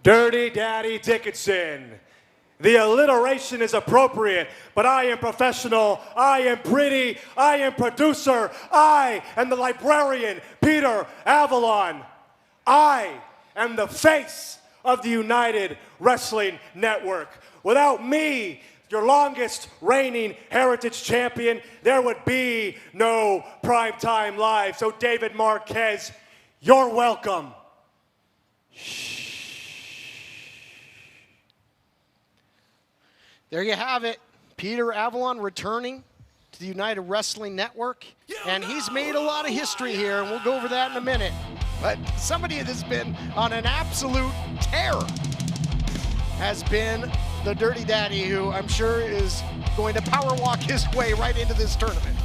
Dirty Daddy Dickinson. The alliteration is appropriate, but I am professional, I am pretty, I am producer, I am the librarian, Peter Avalon. I am the face of the United Wrestling Network. Without me, your longest reigning heritage champion, there would be no Primetime Live. So David Marquez, you're welcome. There you have it. Peter Avalon returning to the United Wrestling Network. And he's made a lot of history here, and we'll go over that in a minute. But somebody that has been on an absolute tear has been the Dirty Daddy, who I'm sure is going to power walk his way right into this tournament.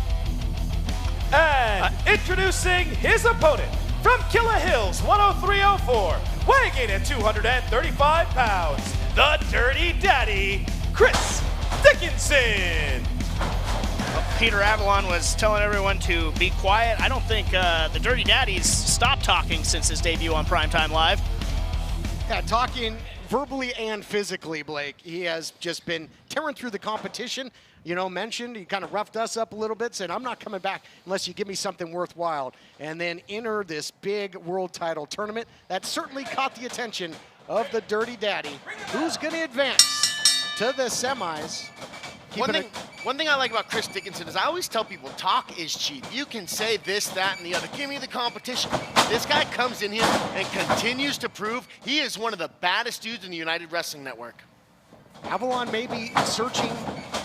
And introducing his opponent from Killer Hills 10304, weighing in at 235 pounds, the Dirty Daddy, Chris Dickinson. Well, Peter Avalon was telling everyone to be quiet. I don't think the Dirty Daddy's stopped talking since his debut on Primetime Live. Yeah, talking verbally and physically, Blake. He has just been tearing through the competition. You know, mentioned, he kind of roughed us up a little bit, said, I'm not coming back unless you give me something worthwhile. And then enter this big world title tournament. That certainly caught the attention of the Dirty Daddy, who's going to advance to the semis. One thing I like about Chris Dickinson is I always tell people talk is cheap. You can say this, that, and the other. Give me the competition. This guy comes in here and continues to prove he is one of the baddest dudes in the United Wrestling Network. Avalon may be searching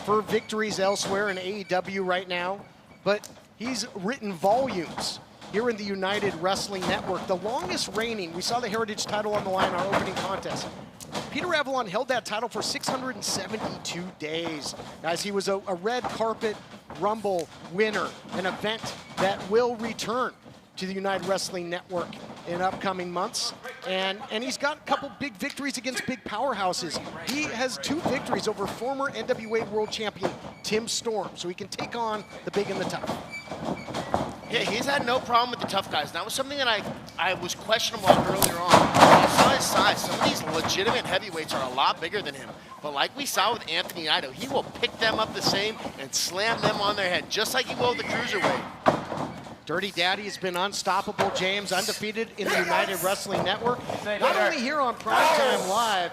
for victories elsewhere in AEW right now, but he's written volumes here in the United Wrestling Network. The longest reigning, we saw the Heritage title on the line in our opening contest. Peter Avalon held that title for 672 days. Guys, he was a red carpet Rumble winner, an event that will return to the United Wrestling Network in upcoming months. And he's got a couple big victories against big powerhouses. He has 2 victories over former NWA World Champion Tim Storm, so he can take on the big and the tough. Yeah, he's had no problem with the tough guys. That was something that I was questionable earlier on. I saw his size. Some of these legitimate heavyweights are a lot bigger than him. But like we saw with Anthony Ido, he will pick them up the same and slam them on their head, just like he will the cruiserweight. Dirty Daddy has been unstoppable, James, undefeated in the United Wrestling Network. Not only here on Primetime Live,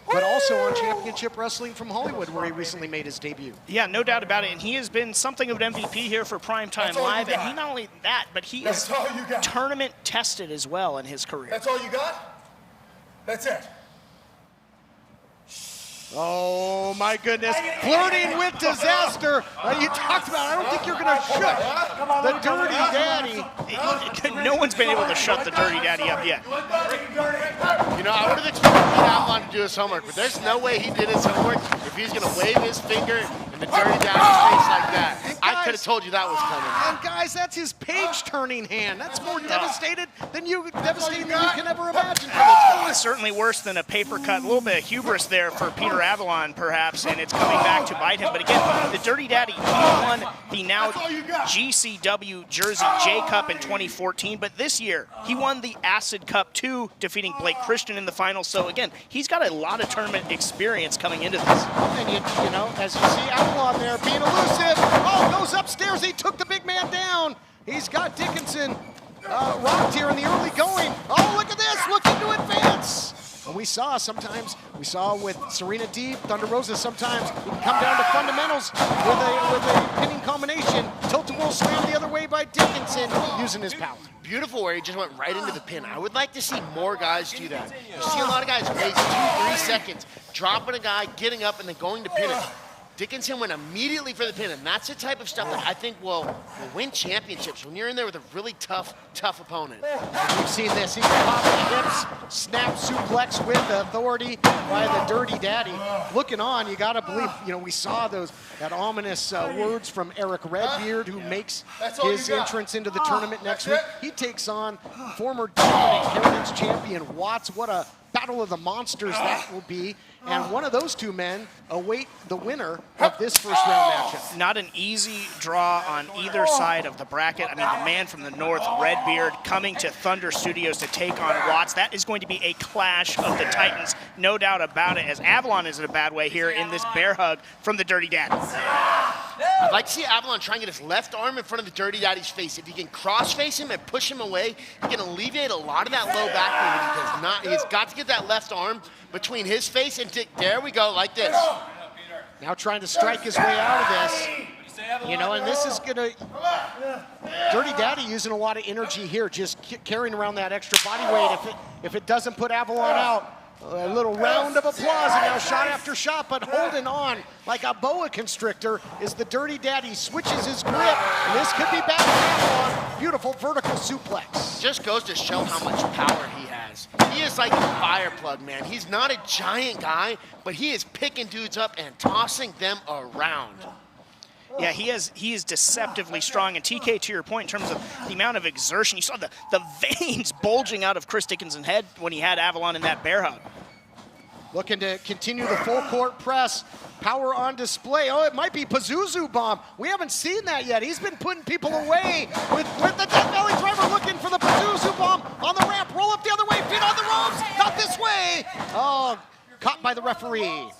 but also on Championship Wrestling from Hollywood, where he recently made his debut. Yeah, no doubt about it. And he has been something of an MVP here for Primetime Live. And he not only that, but he is tournament tested as well in his career. That's all you got? That's it. Oh my goodness, flirting with disaster. You talked about, I don't think you're gonna shut the Dirty Daddy. No one's been able to shut the Dirty Daddy up yet. You know, I would have expected Pete Avalon to do his homework, but there's no way he did his homework if he's gonna wave his finger in the Dirty Daddy's face like that. Guys, I could have told you that was coming. And guys, that's his page-turning hand. That's more devastating than you can ever imagine. It was certainly worse than a paper cut. A little bit of hubris there for Peter Avalon, perhaps, and it's coming back to bite him. But again, the Dirty Daddy, he won the now GCW Jersey J Cup in 2014, but this year, he won the Acid Cup 2, defeating Blake Christian in the final. So again, he's got a lot of tournament experience coming into this. And you know, as you see Avalon there being elusive, oh, goes upstairs, he took the big man down. He's got Dickinson rocked here in the early going. Oh, look at this, looking to advance. And we saw with Serena D, Thunder Rosa, sometimes it can come down to fundamentals with a pinning combination. Tilt-a-whirl slam the other way by Dickinson, using his power. Beautiful where he just went right into the pin. I would like to see more guys do that. You see a lot of guys waste 2-3 seconds, dropping a guy, getting up, and then going to pin him. Dickinson went immediately for the pin, and that's the type of stuff that I think will win championships when you're in there with a really tough opponent. We've seen this. He's popping hips, snap suplex with authority by the Dirty Daddy. Looking on, you got to believe, you know, we saw that ominous words from Eric Redbeard, who makes his entrance into the tournament next week. He takes on former dominant Heritage champion Watts. What a battle of the monsters that will be, and one of those two men await the winner of this first round matchup. Not an easy draw on either side of the bracket. I mean, the man from the north, Redbeard, coming to Thunder Studios to take on Watts. That is going to be a clash of the Titans, no doubt about it, as Avalon is in a bad way here in this bear hug from the Dirty Daddy. I'd like to see Avalon try and get his left arm in front of the Dirty Daddy's face. If he can cross-face him and push him away, he can alleviate a lot of that low back move. He does not. He's got to get that left arm between his face and there we go, like this. Now trying to strike his way out of this. You know, and this is gonna, Dirty Daddy using a lot of energy here, just carrying around that extra body weight. If it doesn't put Avalon out, a little round of applause, and now shot after shot, but holding on like a boa constrictor is the Dirty Daddy. Switches his grip, and this could be bad for Avalon. Beautiful vertical suplex. Just goes to show how much power he has. He is like a fire plug, man. He's not a giant guy, but he is picking dudes up and tossing them around. Yeah, he is deceptively strong. And TK, to your point, in terms of the amount of exertion, you saw the veins bulging out of Chris Dickinson's head when he had Avalon in that bear hug. Looking to continue the full court press. Power on display. Oh, it might be Pazuzu bomb. We haven't seen that yet. He's been putting people away with the Death Valley driver looking for the Pazuzu bomb on the ramp. Roll up the other way, feet on the ropes. Not this way. Oh, caught by the referee.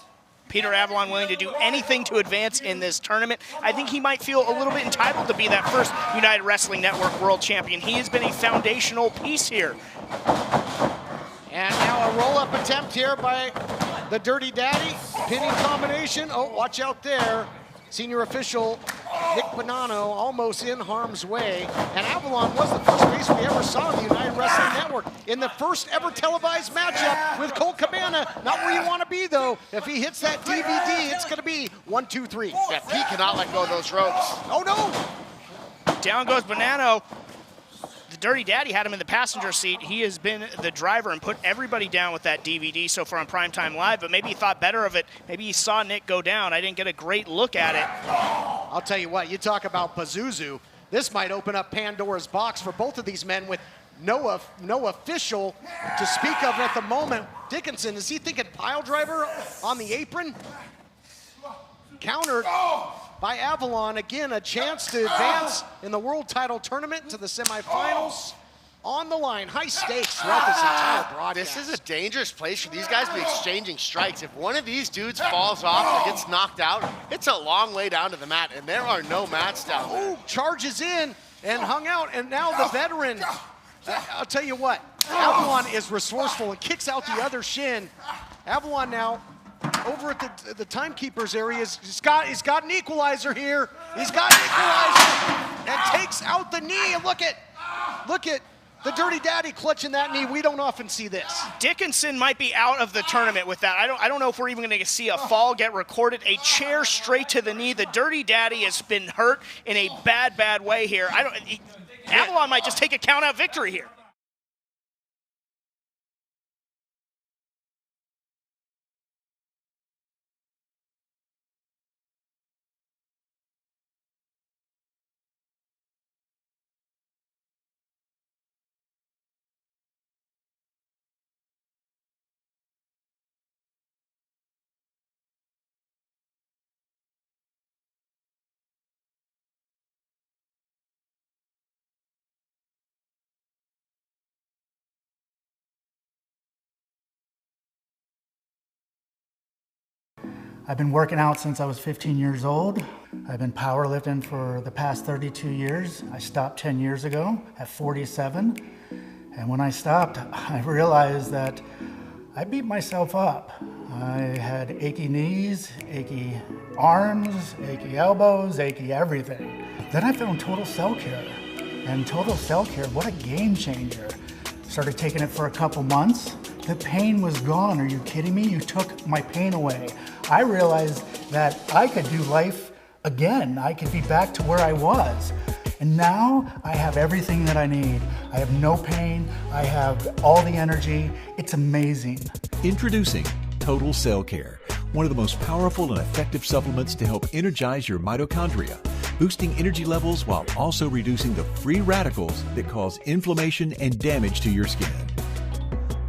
Peter Avalon willing to do anything to advance in this tournament. I think he might feel a little bit entitled to be that first United Wrestling Network World Champion. He has been a foundational piece here. And now a roll-up attempt here by the Dirty Daddy. Pinning combination. Oh, watch out there. Senior official Nick Bonanno almost in harm's way. And Avalon was the first face we ever saw in the United Wrestling Network in the first ever televised matchup with Colt Cabana. Not where you want to be, though. If he hits that DVD, it's going to be 1, 2, 3. Yeah, he cannot let go of those ropes. Oh, no. Down goes Bonanno. The Dirty Daddy had him in the passenger seat. He has been the driver and put everybody down with that DVD so far on Primetime Live, but maybe he thought better of it. Maybe he saw Nick go down. I didn't get a great look at it. I'll tell you what, you talk about Pazuzu. This might open up Pandora's box for both of these men with no official to speak of at the moment. Dickinson, is he thinking pile driver on the apron? Countered by Avalon. Again, a chance to advance in the world title tournament to the semifinals. On the line, high stakes throughout this entire broadcast. This is a dangerous place for these guys to be exchanging strikes. If one of these dudes falls off or gets knocked out, it's a long way down to the mat, and there are no mats down there. Ooh, charges in and hung out, and now the veteran. I'll tell you what, Avalon is resourceful and kicks out the other shin. Avalon now over at the timekeeper's area. He's got an equalizer here. He's got an equalizer and takes out the knee. And look at the Dirty Daddy clutching that knee. We don't often see this. Dickinson might be out of the tournament with that. I don't know if we're even going to see a fall get recorded. A chair straight to the knee. The Dirty Daddy has been hurt in a bad way here. Avalon might just take a count-out victory here. I've been working out since I was 15 years old. I've been powerlifting for the past 32 years. I stopped 10 years ago at 47. And when I stopped, I realized that I beat myself up. I had achy knees, achy arms, achy elbows, achy everything. Then I found Total Cell Care. And Total Cell Care, what a game changer. Started taking it for a couple months. The pain was gone. Are you kidding me? You took my pain away. I realized that I could do life again. I could be back to where I was. And now I have everything that I need. I have no pain. I have all the energy. It's amazing. Introducing Total Cell Care, one of the most powerful and effective supplements to help energize your mitochondria, boosting energy levels while also reducing the free radicals that cause inflammation and damage to your skin.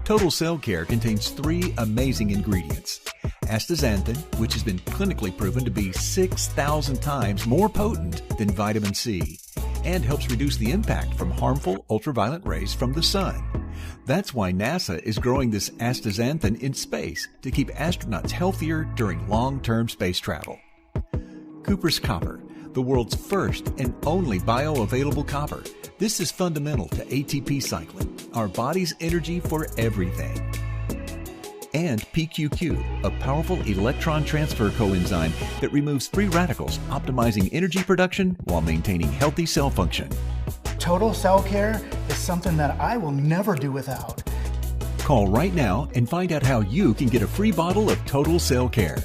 Total Cell Care contains 3 amazing ingredients. Astaxanthin, which has been clinically proven to be 6,000 times more potent than vitamin C, and helps reduce the impact from harmful ultraviolet rays from the sun. That's why NASA is growing this astaxanthin in space to keep astronauts healthier during long-term space travel. Cooper's Copper, the world's first and only bioavailable copper. This is fundamental to ATP cycling, our body's energy for everything. And PQQ, a powerful electron transfer coenzyme that removes free radicals, optimizing energy production while maintaining healthy cell function. Total Cell Care is something that I will never do without. Call right now and find out how you can get a free bottle of Total Cell Care.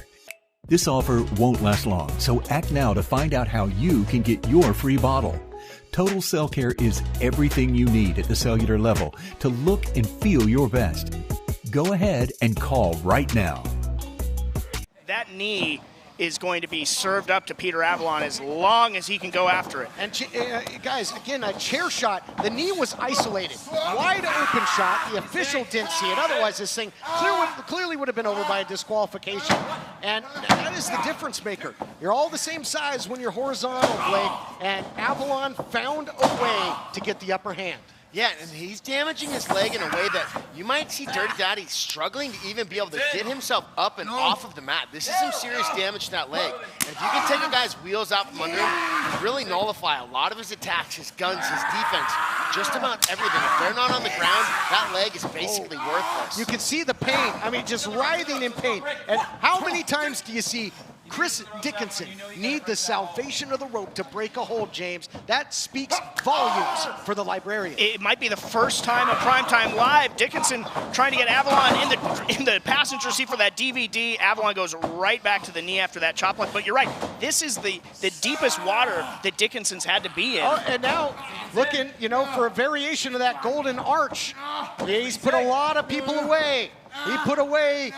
This offer won't last long, so act now to find out how you can get your free bottle. Total Cell Care is everything you need at the cellular level to look and feel your best. Go ahead and call right now. That knee is going to be served up to Peter Avalon as long as he can go after it. And guys, again, a chair shot. The knee was isolated. Wide open shot. The official didn't see it. Otherwise, this thing clearly would have been over by a disqualification. And that is the difference maker. You're all the same size when you're horizontal, Blake. And Avalon found a way to get the upper hand. Yeah, and he's damaging his leg in a way that you might see Dirty Daddy struggling to even be able to get himself up and off of the mat. This is some serious damage to that leg. And if you can take a guy's wheels out from under him, really nullify a lot of his attacks, his guns, his defense, just about everything. If they're not on the ground, that leg is basically worthless. You can see the pain. I mean, just writhing in pain. And how many times do you see Chris Dickinson need the salvation of the rope to break a hold, James? That speaks volumes for the librarian. It might be the first time on Primetime Live. Dickinson trying to get Avalon in the passenger seat for that DVD. Avalon goes right back to the knee after that chop block. But you're right, this is the deepest water that Dickinson's had to be in. Oh, and now looking, for a variation of that golden arch. He's put a lot of people away. He put away,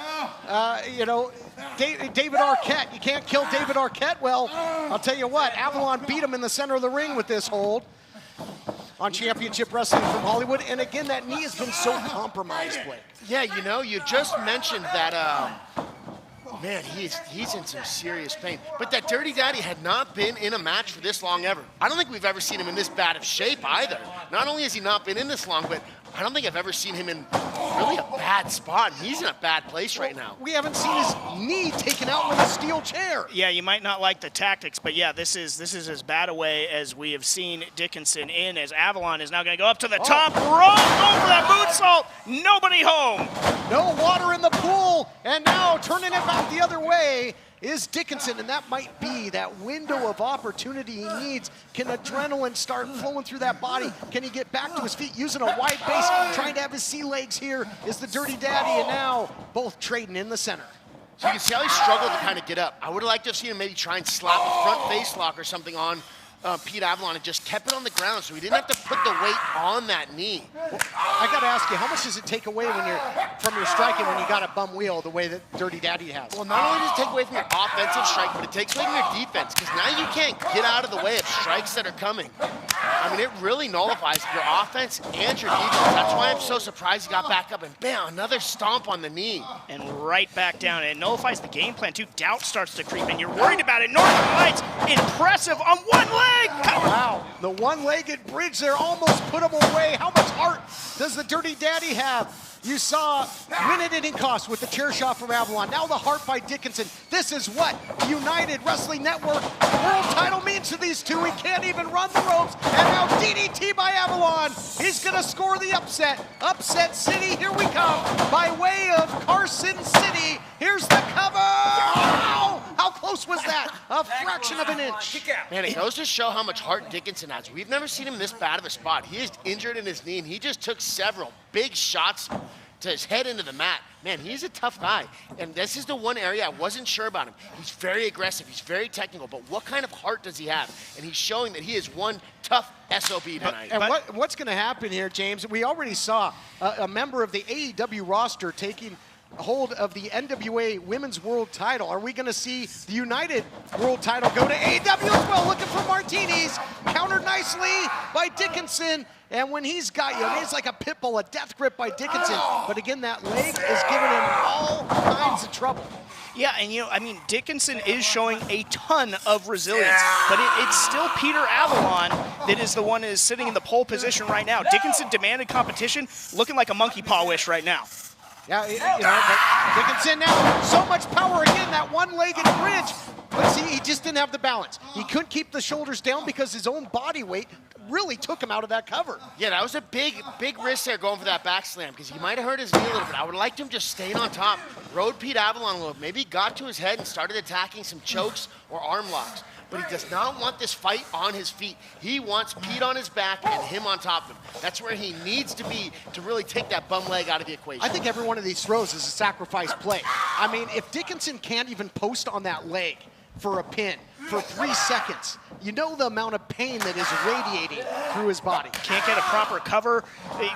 David Arquette. You can't kill David Arquette. Well, I'll tell you what, Avalon beat him in the center of the ring with this hold on Championship Wrestling from Hollywood. And again, that knee has been so compromised, Blake. Yeah, you just mentioned that, man, he's in some serious pain. But that Dirty Daddy had not been in a match for this long ever. I don't think we've ever seen him in this bad of shape either. Not only has he not been in this long, but I don't think I've ever seen him in really a bad spot. He's in a bad place right now. We haven't seen his knee taken out with a steel chair. Yeah, you might not like the tactics, but yeah, this is as bad a way as we have seen Dickinson in, as Avalon is now going to go up to the top rope, going for that moonsault. Nobody home. No water in the pool, and now turning it back the other way is Dickinson, and that might be that window of opportunity he needs. Can adrenaline start flowing through that body? Can he get back to his feet using a wide base, trying to have his sea legs here is the Dirty Daddy, and now both trading in the center. So you can see how he struggled to kind of get up. I would have liked to have seen him maybe try and slap a front face lock or something on Pete Avalon and just kept it on the ground so he didn't have to put the weight on that knee. Well, I got to ask you, how much does it take away when from your striking when you got a bum wheel the way that Dirty Daddy has? Well, not only does it take away from your offensive strike, but it takes away from your defense, because now you can't get out of the way of strikes that are coming. I mean, it really nullifies your offense and your defense. That's why I'm so surprised he got back up and bam, another stomp on the knee. And right back down. It nullifies the game plan too. Doubt starts to creep in. You're worried about it. Northern Lights, impressive on one leg. Wow, the one-legged bridge there almost put him away. How much heart does the Dirty Daddy have? You saw win it didn't cost with the chair shot from Avalon. Now the heart by Dickinson. This is what the United Wrestling Network world title means to these two. He can't even run the ropes. And now DDT by Avalon. He's going to score the upset. Upset City, here we come. By way of Carson City. Here's the cover. Ow! How close was that? A fraction of an inch. Man, it goes to show how much heart Dickinson has. We've never seen him in this bad of a spot. He is injured in his knee, and he just took several big shots to his head into the mat. Man, he's a tough guy. And this is the one area I wasn't sure about him. He's very aggressive. He's very technical. But what kind of heart does he have? And he's showing that he is one tough SOB tonight. And what's going to happen here, James? We already saw a member of the AEW roster taking hold of the NWA Women's World title. Are we going to see the United World title go to AEW as well? Looking for Martinez, countered nicely by Dickinson. And when he's got you, it's like a pit bull, a death grip by Dickinson. But again, that leg is giving him all kinds of trouble. Yeah, and I mean, Dickinson is showing a ton of resilience, but it's still Peter Avalon that is the one that is sitting in the pole position right now. Dickinson demanded competition, looking like a monkey paw wish right now. Yeah, but Dickinson now, so much power again, that one-legged bridge. But see, he just didn't have the balance. He couldn't keep the shoulders down because his own body weight really took him out of that cover. Yeah, that was a big risk there going for that back slam because he might have hurt his knee a little bit. I would have liked him just staying on top, rode Pete Avalon a little, maybe got to his head and started attacking some chokes or arm locks. But he does not want this fight on his feet. He wants Pete on his back and him on top of him. That's where he needs to be to really take that bum leg out of the equation. I think every one of these throws is a sacrifice play. I mean, if Dickinson can't even post on that leg for a pin for 3 seconds, you know the amount of pain that is radiating through his body. Can't get a proper cover.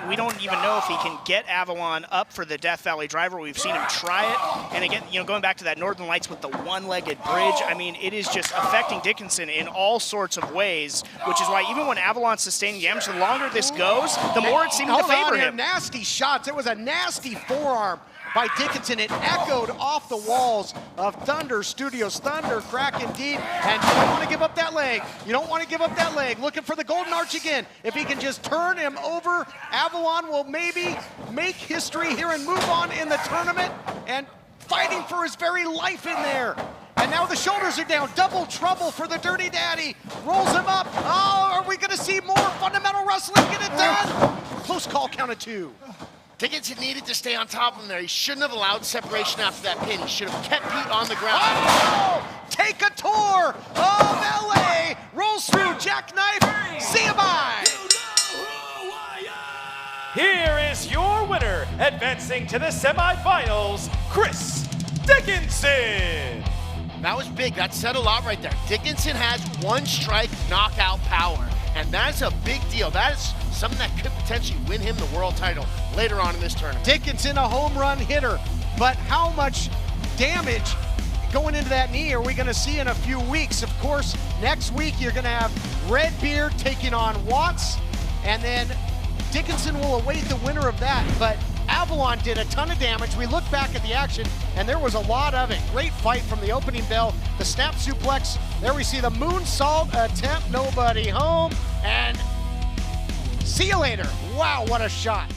We don't even know if he can get Avalon up for the Death Valley Driver. We've seen him try it. And again, going back to that Northern Lights with the one-legged bridge, I mean, it is just affecting Dickinson in all sorts of ways, which is why even when Avalon's sustaining damage, the longer this goes, the more it's seeming to favor him. Nasty shots. It was a nasty forearm by Dickinson. It echoed off the walls of Thunder Studios. Thunder crack indeed, and you don't want to give up that leg. You don't want to give up that leg. Looking for the Golden Arch again. If he can just turn him over, Avalon will maybe make history here and move on in the tournament, and fighting for his very life in there. And now the shoulders are down. Double trouble for the Dirty Daddy. Rolls him up. Oh, are we going to see more fundamental wrestling get it done? Close call, count of 2. Dickinson needed to stay on top of him there. He shouldn't have allowed separation after that pin. He should have kept Pete on the ground. Oh! Take a tour of LA. Rolls through, jackknife. See you bye. Here is your winner, advancing to the semifinals, Chris Dickinson. That was big. That said a lot right there. Dickinson has one-strike knockout power, and that's a big deal. That is something that could potentially win him the world title later on in this tournament. Dickinson, a home run hitter, but how much damage going into that knee are we going to see in a few weeks? Of course, next week you're going to have Redbeard taking on Watts, and then Dickinson will await the winner of that, but Avalon did a ton of damage. We look back at the action, and there was a lot of it. Great fight from the opening bell, the snap suplex. There we see the moonsault attempt, nobody home, and see you later. Wow, what a shot.